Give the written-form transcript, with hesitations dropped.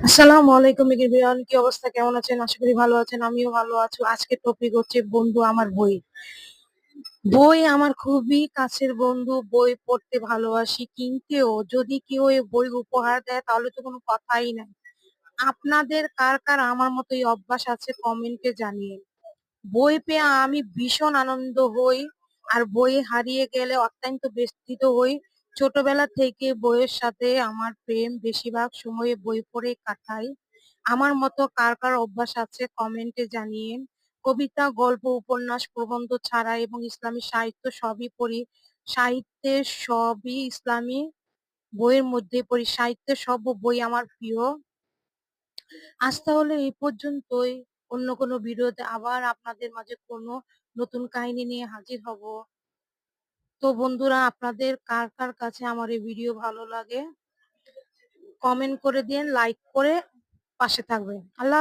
আসসালামু আলাইকুম এভরিওয়ান, কি অবস্থা, কেমন আছেন? আশা করি ভালো আছেন, আমিও ভালো আছি। আজকের টপিক হচ্ছে বন্ধু আমার বই। বই আমার খুবই কাছের বন্ধু, বই পড়তে ভালোবাসি, কিনতেও। যদি কেউ এই বই উপহার দেয় তাহলে তো কোনো কথাই নাই। আপনাদের কার কার আমার মতো এই অভ্যাস আছে কমেন্টে জানিয়ে। বই পেয়ে আমি ভীষণ আনন্দ হই, আর বই হারিয়ে গেলে অত্যন্ত ব্যথিত হই। ছোটবেলা থেকে বইয়ের সাথে আমার প্রেম, বেশিরভাগ সময়ে বই পড়ে কাটাই। আমার মতো কার কার অভ্যাস আছে কমেন্টে জানিয়ে। কবিতা, গল্প, উপন্যাস, প্রবন্ধ ছাড়া এবং ইসলামী সাহিত্য সবই পড়ি। সাহিত্যের সবই ইসলামী বইয়ের মধ্যে পড়ি। সাহিত্যের সব বই আমার প্রিয়। আজ তাহলে এই পর্যন্তই। অন্য কোনো ভিডিওতে আবার আপনাদের মাঝে কোনো নতুন কাহিনী নিয়ে হাজির হব। তো বন্ধুরা, আপনাদের কার কার কাছে আমার এই ভিডিও ভালো লাগে কমেন্ট করে দিন, লাইক করে পাশে থাকবেন। আল্লাহ